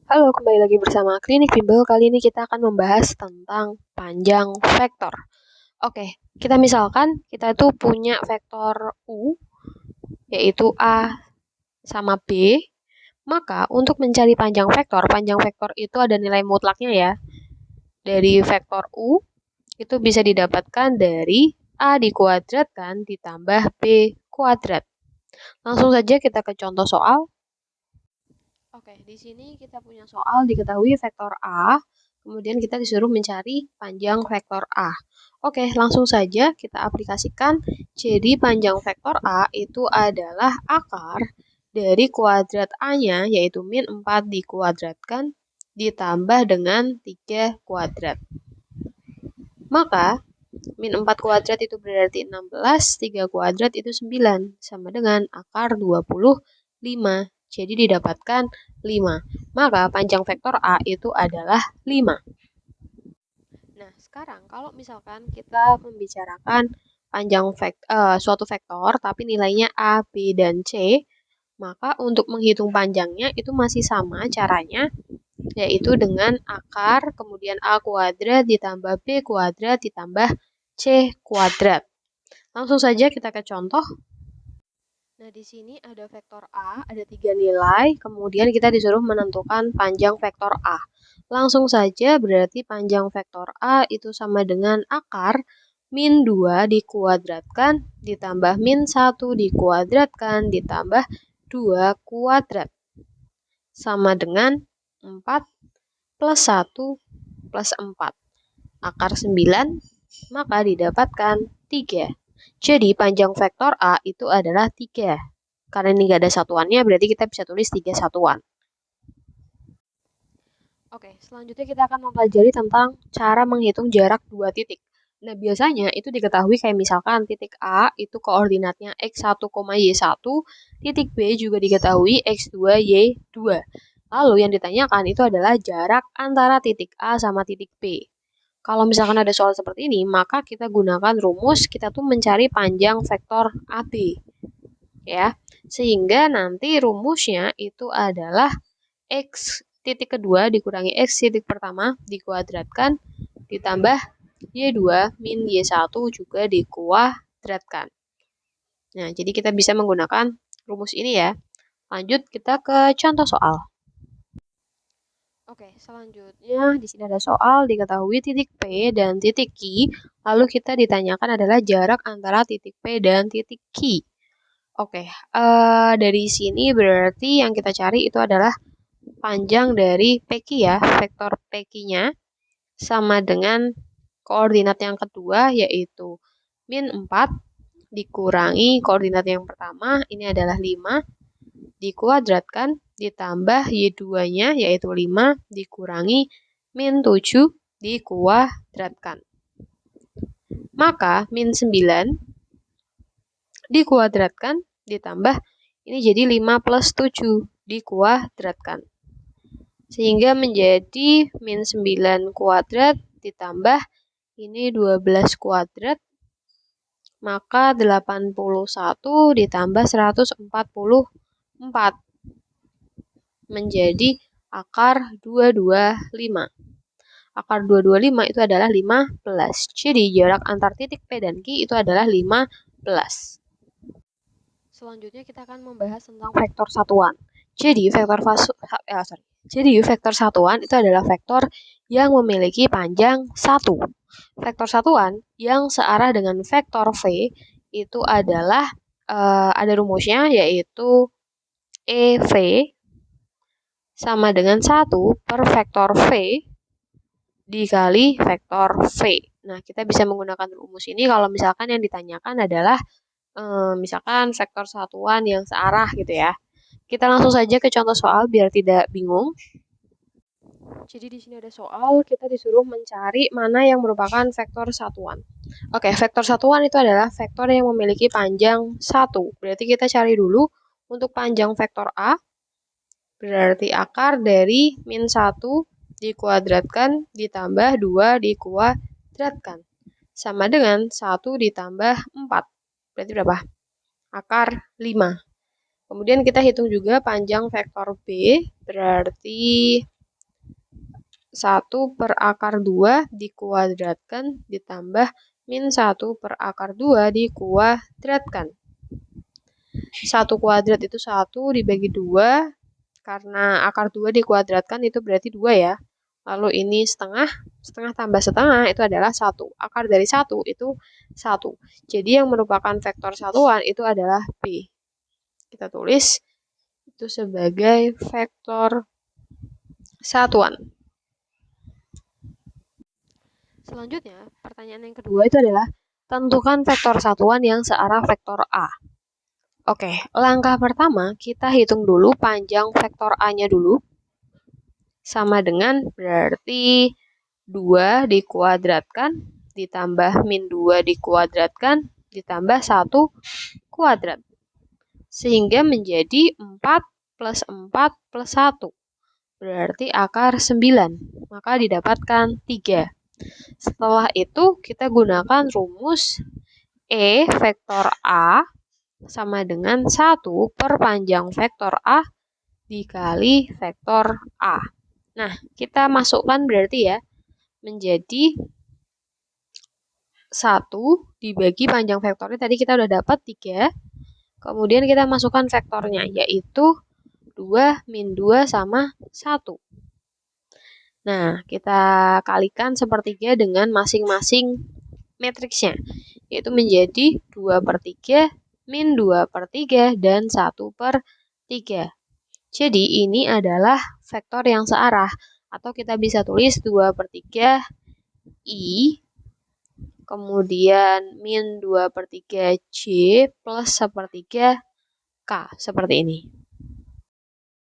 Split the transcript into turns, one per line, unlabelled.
Halo, kembali lagi bersama Klinik Bimbel. Kali ini kita akan membahas tentang panjang vektor. Oke, kita misalkan kita tuh punya vektor U, yaitu A sama B. Maka untuk mencari panjang vektor itu ada nilai mutlaknya ya. Dari vektor U, itu bisa didapatkan dari A dikuadratkan ditambah B kuadrat. Langsung saja kita ke contoh soal. Oke, di sini kita punya soal diketahui vektor A, kemudian kita disuruh mencari panjang vektor A. Oke, langsung saja kita aplikasikan. Jadi panjang vektor A itu adalah akar dari kuadrat A-nya, yaitu min 4 dikuadratkan ditambah dengan 3 kuadrat. Maka, min 4 kuadrat itu berarti 16, 3 kuadrat itu 9, sama dengan akar 25. Jadi didapatkan 5. Maka panjang vektor A itu adalah 5. Nah, sekarang kalau misalkan kita membicarakan panjang suatu vektor tapi nilainya A, B, dan C, maka untuk menghitung panjangnya itu masih sama caranya, yaitu dengan akar, kemudian A kuadrat ditambah B kuadrat ditambah C kuadrat. Langsung saja kita ke contoh. Nah, di sini ada vektor A, ada 3 nilai, kemudian kita disuruh menentukan panjang vektor A. Langsung saja berarti panjang vektor A itu sama dengan akar min 2 dikuadratkan ditambah min 1 dikuadratkan ditambah 2 kuadrat. Sama dengan 4 plus 1 plus 4. Akar 9, maka didapatkan 3. Jadi panjang vektor A itu adalah 3. Karena ini nggak ada satuannya, berarti kita bisa tulis 3 satuan. Oke, selanjutnya kita akan mempelajari tentang cara menghitung jarak 2 titik. Nah, biasanya itu diketahui kayak misalkan titik A itu koordinatnya x1, y1, titik B juga diketahui x2, y2. Lalu yang ditanyakan itu adalah jarak antara titik A sama titik B. Kalau misalkan ada soal seperti ini, maka kita gunakan rumus, kita tuh mencari panjang vektor AB. Ya, sehingga nanti rumusnya itu adalah X titik kedua dikurangi X titik pertama dikuadratkan ditambah Y2 min Y1 juga dikuadratkan. Nah, jadi kita bisa menggunakan rumus ini ya. Lanjut kita ke contoh soal. Oke, selanjutnya di sini ada soal diketahui titik P dan titik Q, lalu kita ditanyakan adalah jarak antara titik P dan titik Q. Oke, dari sini berarti yang kita cari itu adalah panjang dari PQ ya, vektor PQ-nya sama dengan koordinat yang kedua yaitu min 4 dikurangi koordinat yang pertama, ini adalah 5, dikuadratkan ditambah Y2-nya yaitu 5 dikurangi min 7 dikuadratkan. Maka min 9 dikuadratkan ditambah ini jadi 5 plus 7 dikuadratkan. Sehingga menjadi min 9 kuadrat ditambah ini 12 kuadrat. Maka 81 ditambah 144 menjadi akar 225. Akar 225 itu adalah 15. Jadi jarak antar titik P dan Q itu adalah 15. Selanjutnya kita akan membahas tentang vektor satuan. Jadi vektor satuan itu adalah vektor yang memiliki panjang 1. Vektor satuan yang searah dengan vektor V itu adalah ada rumusnya yaitu EV sama dengan 1 per vektor V dikali vektor V. Nah, kita bisa menggunakan rumus ini kalau misalkan yang ditanyakan adalah misalkan vektor satuan yang searah gitu ya. Kita langsung saja ke contoh soal biar tidak bingung. Jadi di sini ada soal, kita disuruh mencari mana yang merupakan vektor satuan. Oke, vektor satuan itu adalah vektor yang memiliki panjang 1. Berarti kita cari dulu untuk panjang vektor A, berarti akar dari min 1 dikuadratkan ditambah 2 dikuadratkan. Sama dengan 1 ditambah 4. Berarti berapa? Akar 5. Kemudian kita hitung juga panjang vektor B, berarti 1 per akar 2 dikuadratkan ditambah min 1 per akar 2 dikuadratkan. 1 kuadrat itu 1 dibagi 2, karena akar 2 dikuadratkan itu berarti 2 ya. Lalu ini setengah, setengah tambah setengah itu adalah 1. Akar dari 1 itu 1. Jadi yang merupakan vektor satuan itu adalah B. Kita tulis itu sebagai vektor satuan. Selanjutnya, pertanyaan yang kedua itu adalah tentukan vektor satuan yang searah vektor A. Oke, langkah pertama kita hitung dulu panjang vektor A-nya dulu. Sama dengan berarti 2 dikuadratkan ditambah min 2 dikuadratkan ditambah 1 kuadrat. Sehingga menjadi 4 plus 4 plus 1. Berarti akar 9. Maka didapatkan 3. Setelah itu kita gunakan rumus E vektor A sama dengan 1 per panjang vektor A dikali vektor A. Nah, kita masukkan berarti ya, menjadi 1 dibagi panjang vektornya, tadi kita udah dapat 3. Kemudian kita masukkan vektornya, yaitu 2 min 2 sama 1. Nah, kita kalikan sepertiga dengan masing-masing matriksnya, yaitu menjadi 2 per 3, min 2 per 3, dan 1 per 3. Jadi, ini adalah vektor yang searah, atau kita bisa tulis 2 per 3 I, kemudian min 2 per 3 J, plus sepertiga K, seperti ini.